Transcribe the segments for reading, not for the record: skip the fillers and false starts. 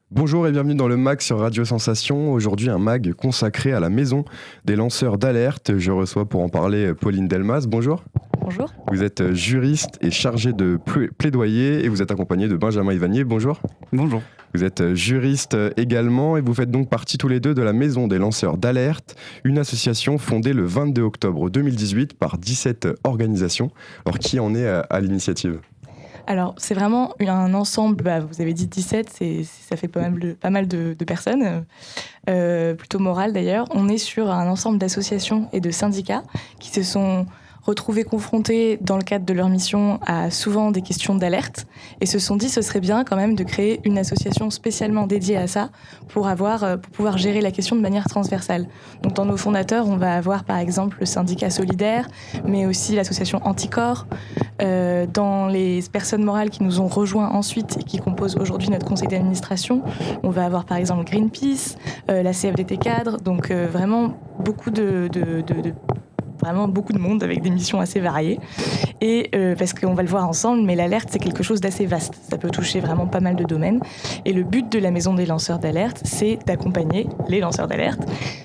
Bonjour et bienvenue dans le MAG sur Radio Sensation. Aujourd'hui, un MAG consacré à la maison des lanceurs d'alerte. Je reçois pour en parler Pauline Delmas. Bonjour. Bonjour. Vous êtes juriste et chargée de plaidoyer et vous êtes accompagné de Benjamin Ivanier. Bonjour. Bonjour. Vous êtes juriste également et vous faites donc partie tous les deux de la Maison des lanceurs d'alerte, une association fondée le 22 octobre 2018 par 17 organisations. Alors qui en est à l'initiative ? Alors, c'est vraiment un ensemble, vous avez dit 17, ça fait pas mal de personnes, plutôt morales d'ailleurs. On est sur un ensemble d'associations et de syndicats qui se sont retrouvés confrontés dans le cadre de leur mission à souvent des questions d'alerte et se sont dit ce serait bien quand même de créer une association spécialement dédiée à ça pour pouvoir gérer la question de manière transversale. Donc dans nos fondateurs, on va avoir par exemple le syndicat solidaire, mais aussi l'association Anticorps. Dans les personnes morales qui nous ont rejoints ensuite et qui composent aujourd'hui notre conseil d'administration, on va avoir par exemple Greenpeace, la CFDT Cadre, donc vraiment beaucoup de monde avec des missions assez variées. Et parce qu'on va le voir ensemble, mais l'alerte, c'est quelque chose d'assez vaste. Ça peut toucher vraiment pas mal de domaines. Et le but de la Maison des lanceurs d'alerte, c'est d'accompagner les lanceurs d'alerte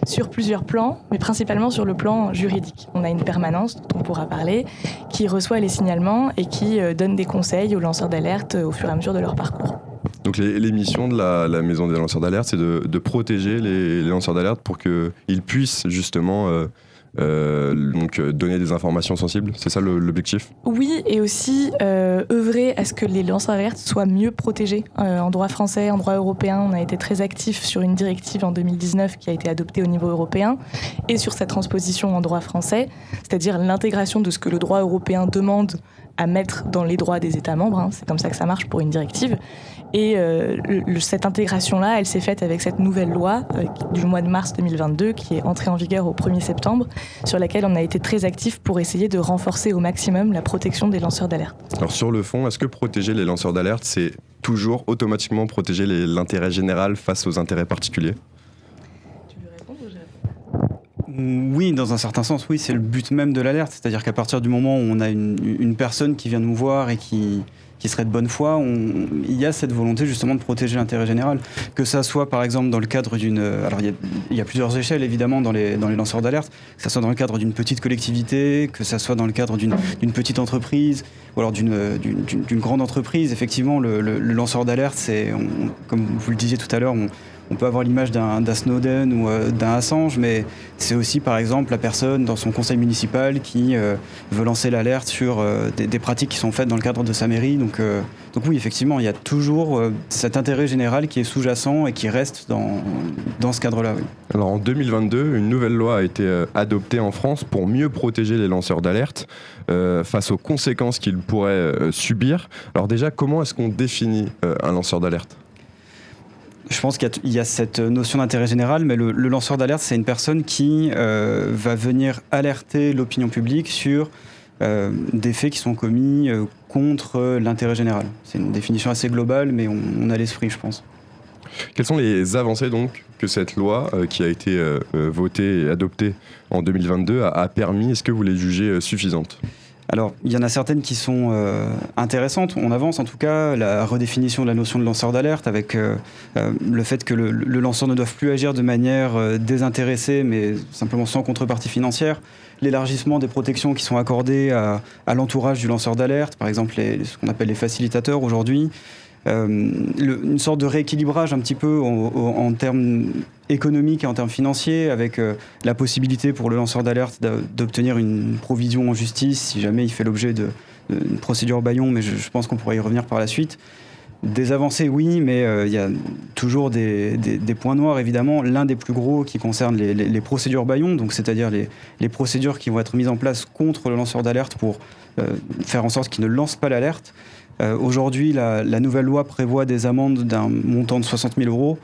sur plusieurs plans, mais principalement sur le plan juridique. On a une permanence, dont on pourra parler, qui reçoit les signalements et qui donne des conseils aux lanceurs d'alerte au fur et à mesure de leur parcours. Donc les missions de la Maison des lanceurs d'alerte, c'est de protéger les lanceurs d'alerte pour qu'ils puissent justement donner des informations sensibles, c'est ça l'objectif ? Oui, et aussi œuvrer à ce que les lanceurs d'alerte soient mieux protégés. En droit français, en droit européen, on a été très actifs sur une directive en 2019 qui a été adoptée au niveau européen et sur sa transposition en droit français, c'est-à-dire l'intégration de ce que le droit européen demande à mettre dans les droits des États membres, c'est comme ça que ça marche pour une directive. Et cette intégration-là, elle s'est faite avec cette nouvelle loi du mois de mars 2022 qui est entrée en vigueur au 1er septembre, sur laquelle on a été très actifs pour essayer de renforcer au maximum la protection des lanceurs d'alerte. Alors sur le fond, est-ce que protéger les lanceurs d'alerte, c'est toujours automatiquement protéger l'intérêt général face aux intérêts particuliers ? Tu veux répondre ou je réponds ? Oui, dans un certain sens, oui, c'est le but même de l'alerte. C'est-à-dire qu'à partir du moment où on a une personne qui vient nous voir et qui serait de bonne foi, il y a cette volonté justement de protéger l'intérêt général. Que ça soit par exemple dans le cadre d'une... Alors il y a plusieurs échelles évidemment dans les lanceurs d'alerte, que ça soit dans le cadre d'une petite collectivité, que ça soit dans le cadre d'une petite entreprise, ou alors d'une grande entreprise. Effectivement, le lanceur d'alerte, comme vous le disiez tout à l'heure, on peut avoir l'image d'un Snowden ou d'un Assange, mais c'est aussi par exemple la personne dans son conseil municipal qui veut lancer l'alerte sur des pratiques qui sont faites dans le cadre de sa mairie. Donc oui, effectivement, il y a toujours cet intérêt général qui est sous-jacent et qui reste dans ce cadre-là. Oui. Alors en 2022, une nouvelle loi a été adoptée en France pour mieux protéger les lanceurs d'alerte face aux conséquences qu'ils pourraient subir. Alors déjà, comment est-ce qu'on définit un lanceur d'alerte ? Je pense qu'il y a cette notion d'intérêt général, mais le lanceur d'alerte, c'est une personne qui va venir alerter l'opinion publique sur des faits qui sont commis contre l'intérêt général. C'est une définition assez globale, mais on a l'esprit, je pense. Quelles sont les avancées donc que cette loi qui a été votée et adoptée en 2022 a permis ? Est-ce que vous les jugez suffisantes ? Alors, il y en a certaines qui sont intéressantes. On avance en tout cas, la redéfinition de la notion de lanceur d'alerte avec le fait que le lanceur ne doit plus agir de manière désintéressée, mais simplement sans contrepartie financière. L'élargissement des protections qui sont accordées à l'entourage du lanceur d'alerte, par exemple ce qu'on appelle les facilitateurs aujourd'hui. Une sorte de rééquilibrage un petit peu en termes économiques et en termes financiers, avec la possibilité pour le lanceur d'alerte d'obtenir une provision en justice si jamais il fait l'objet d'une procédure bâillon, mais je pense qu'on pourrait y revenir par la suite. Des avancées, oui, mais il y a toujours des points noirs, évidemment. L'un des plus gros qui concerne les procédures bâillon, donc c'est-à-dire les procédures qui vont être mises en place contre le lanceur d'alerte pour faire en sorte qu'il ne lance pas l'alerte. Aujourd'hui, la nouvelle loi prévoit des amendes d'un montant de 60 000 €.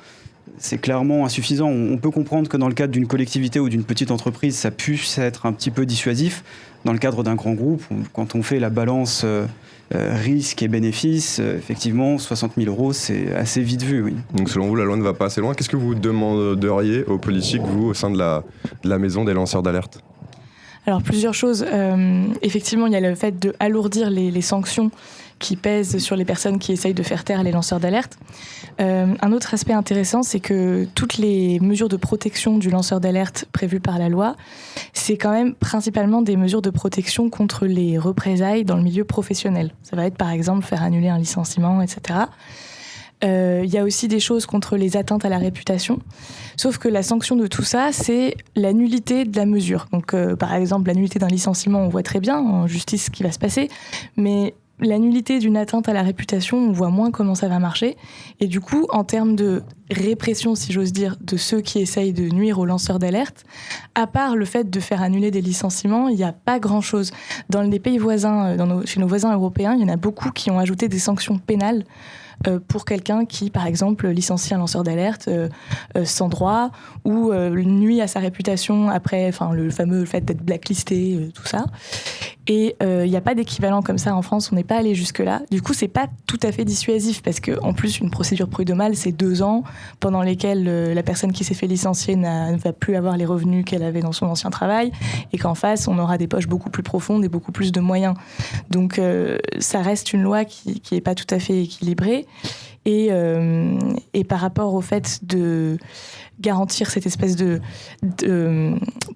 C'est clairement insuffisant. On peut comprendre que dans le cadre d'une collectivité ou d'une petite entreprise, ça puisse être un petit peu dissuasif. Dans le cadre d'un grand groupe, quand on fait la balance risque et bénéfice, effectivement, 60 000 €, c'est assez vite vu. Oui. Donc selon vous, la loi ne va pas assez loin. Qu'est-ce que vous demanderiez aux politiques, vous, au sein de la Maison des lanceurs d'alerte ? Alors plusieurs choses. Effectivement, il y a le fait d'alourdir les sanctions qui pèsent sur les personnes qui essayent de faire taire les lanceurs d'alerte. Un autre aspect intéressant, c'est que toutes les mesures de protection du lanceur d'alerte prévues par la loi, c'est quand même principalement des mesures de protection contre les représailles dans le milieu professionnel. Ça va être par exemple faire annuler un licenciement, etc. Il y a aussi des choses contre les atteintes à la réputation. Sauf que la sanction de tout ça, c'est la nullité de la mesure. Donc par exemple, la nullité d'un licenciement, on voit très bien en justice ce qui va se passer, mais la nullité d'une atteinte à la réputation, on voit moins comment ça va marcher. Et du coup, en termes de répression, si j'ose dire, de ceux qui essayent de nuire aux lanceurs d'alerte, à part le fait de faire annuler des licenciements, il n'y a pas grand-chose. Dans les pays voisins, chez nos voisins européens, il y en a beaucoup qui ont ajouté des sanctions pénales pour quelqu'un qui, par exemple, licencie un lanceur d'alerte sans droit ou nuit à sa réputation après, le fameux fait d'être blacklisté, tout ça. Et il n'y a pas d'équivalent comme ça en France, on n'est pas allé jusque-là. Du coup, c'est pas tout à fait dissuasif parce qu'en plus, une procédure prud'homale, c'est 2 ans pendant lesquels la personne qui s'est fait licencier ne va plus avoir les revenus qu'elle avait dans son ancien travail et qu'en face, on aura des poches beaucoup plus profondes et beaucoup plus de moyens. Donc, ça reste une loi qui n'est pas tout à fait équilibrée. Et par rapport au fait de garantir cette espèce de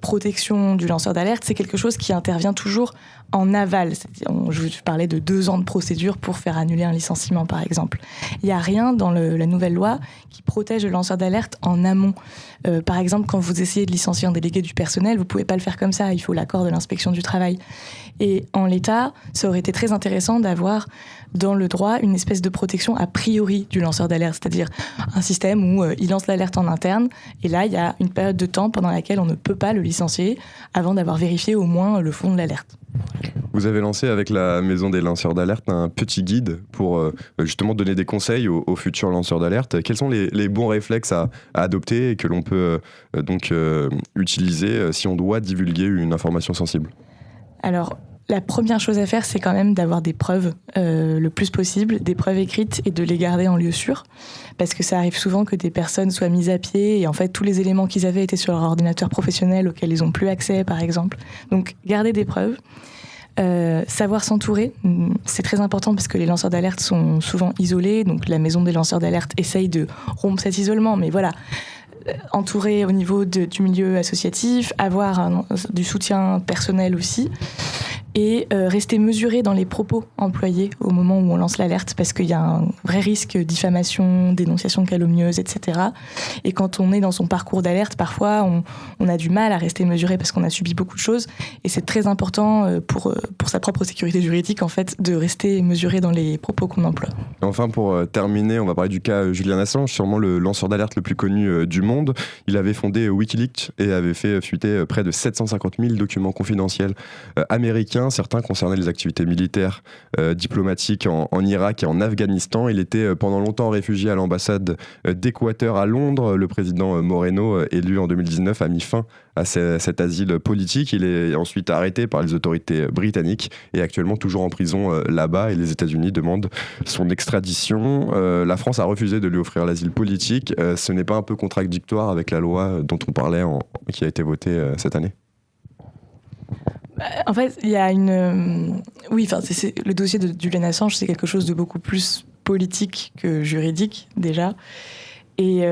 protection du lanceur d'alerte, c'est quelque chose qui intervient toujours en aval. Je parlais de 2 ans de procédure pour faire annuler un licenciement, par exemple. Il n'y a rien dans la nouvelle loi qui protège le lanceur d'alerte en amont. Par exemple, quand vous essayez de licencier un délégué du personnel, vous ne pouvez pas le faire comme ça. Il faut l'accord de l'inspection du travail. Et en l'état, ça aurait été très intéressant d'avoir dans le droit une espèce de protection a priori du lanceur d'alerte, c'est-à-dire un système où il lance l'alerte en interne et là il y a une période de temps pendant laquelle on ne peut pas le licencier avant d'avoir vérifié au moins le fond de l'alerte. Vous avez lancé avec la Maison des lanceurs d'alerte un petit guide pour justement donner des conseils aux futurs lanceurs d'alerte. Quels sont les bons réflexes à adopter et que l'on peut utiliser si on doit divulguer une information sensible ? Alors, la première chose à faire, c'est quand même d'avoir des preuves le plus possible, des preuves écrites et de les garder en lieu sûr. Parce que ça arrive souvent que des personnes soient mises à pied et en fait tous les éléments qu'ils avaient étaient sur leur ordinateur professionnel auquel ils n'ont plus accès, par exemple. Donc garder des preuves. Savoir s'entourer, c'est très important parce que les lanceurs d'alerte sont souvent isolés. Donc la Maison des lanceurs d'alerte essaye de rompre cet isolement. Mais voilà, entourer au niveau du milieu associatif, avoir du soutien personnel aussi. Et rester mesuré dans les propos employés au moment où on lance l'alerte parce qu'il y a un vrai risque de diffamation, dénonciation calomnieuse, etc. Et quand on est dans son parcours d'alerte, parfois on a du mal à rester mesuré parce qu'on a subi beaucoup de choses et c'est très important pour sa propre sécurité juridique en fait de rester mesuré dans les propos qu'on emploie. Enfin, pour terminer, on va parler du cas Julian Assange, sûrement le lanceur d'alerte le plus connu du monde. Il avait fondé Wikileaks et avait fait fuiter près de 750 000 documents confidentiels américains. Certains concernaient les activités militaires, diplomatiques en Irak et en Afghanistan. Il était pendant longtemps réfugié à l'ambassade d'Équateur à Londres. Le président Moreno, élu en 2019, a mis fin à cet asile politique. Il est ensuite arrêté par les autorités britanniques et actuellement toujours en prison là-bas. Et les États-Unis demandent son extradition. La France a refusé de lui offrir l'asile politique. Ce n'est pas un peu contradictoire avec la loi dont on parlait qui a été votée cette année ? En fait, il y a le dossier de Julian Assange, c'est quelque chose de beaucoup plus politique que juridique, déjà. Et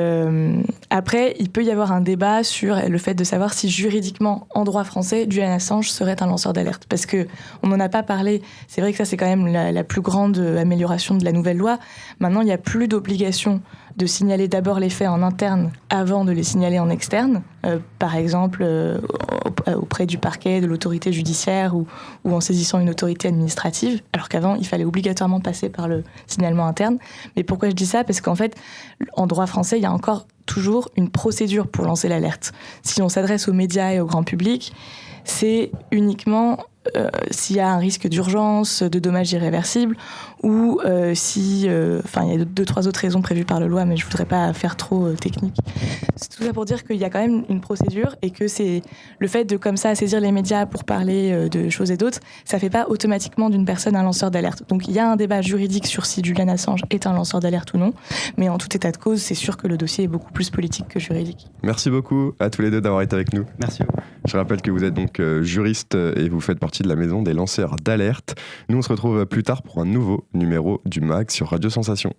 après, il peut y avoir un débat sur le fait de savoir si juridiquement, en droit français, Julian Assange serait un lanceur d'alerte. Parce qu'on n'en a pas parlé. C'est vrai que ça, c'est quand même la plus grande amélioration de la nouvelle loi. Maintenant, il n'y a plus d'obligation de signaler d'abord les faits en interne avant de les signaler en externe. Par exemple, auprès du parquet, de l'autorité judiciaire ou en saisissant une autorité administrative. Alors qu'avant, il fallait obligatoirement passer par le signalement interne. Mais pourquoi je dis ça ? Parce qu'en fait, en droit français, il y a encore toujours une procédure pour lancer l'alerte. Si on s'adresse aux médias et au grand public, c'est uniquement s'il y a un risque d'urgence, de dommages irréversibles, ou si... Enfin, il y a 2-3 autres raisons prévues par la loi, mais je ne voudrais pas faire trop technique. C'est tout ça pour dire qu'il y a quand même une procédure et que c'est le fait de comme ça saisir les médias pour parler de choses et d'autres, ça ne fait pas automatiquement d'une personne un lanceur d'alerte. Donc il y a un débat juridique sur si Julian Assange est un lanceur d'alerte ou non, mais en tout état de cause, c'est sûr que le dossier est beaucoup plus politique que juridique. Merci beaucoup à tous les deux d'avoir été avec nous. Merci. Je rappelle que vous êtes donc juriste et vous faites partie de la maison des lanceurs d'alerte. Nous, on se retrouve plus tard pour un nouveau numéro du MAG sur Radio Sensation.